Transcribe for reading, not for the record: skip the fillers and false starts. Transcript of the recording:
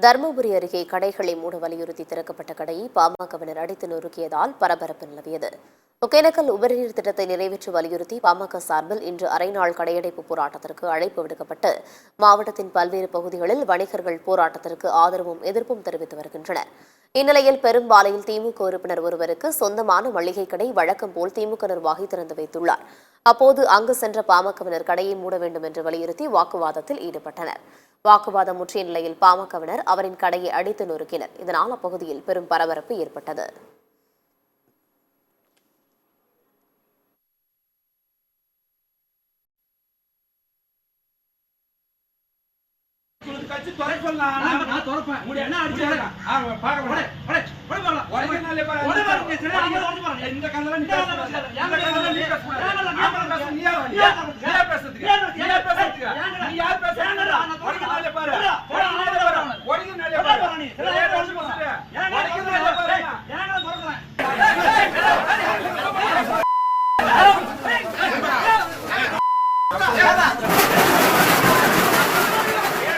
தருமபுரி அருகே கடைகளை மூட வலியுறுத்தி திறக்கப்பட்ட கடையை பாமகவினர் அடித்து நொறுக்கியதால் பரபரப்பு நிலவியது. ஒகேனக்கல் உபரிநீர் திட்டத்தை நிறைவேற்ற வலியுறுத்தி பாமக சார்பில் இன்று அரைநாள் கடையடைப்பு போராட்டத்திற்கு அழைப்பு விடுக்கப்பட்டு மாவட்டத்தின் பல்வேறு பகுதிகளில் வணிகர்கள் போராட்டத்திற்கு ஆதரவும் எதிர்ப்பும் தெரிவித்து வருகின்றனர். இந்நிலையில் பெரும்பாலையில் திமுக உறுப்பினர் ஒருவருக்கு சொந்தமான மளிகை கடை வழக்கம் போல் திமுக நிர்வாகி திறந்து வைத்துள்ளார். அப்போது அங்கு சென்ற பாமகவினர் கடையை மூட வேண்டும் என்று வலியுறுத்தி வாக்குவாதத்தில் ஈடுபட்டனர். வாக்குவாதம் முற்றிய நிலையில் பாமகவினர் அவரின் கடையை அடித்து நொறுக்கினர். இதனால் அப்பகுதியில் பெரும் பரபரப்பு ஏற்பட்டது. நீ யார் பேசுறீங்க?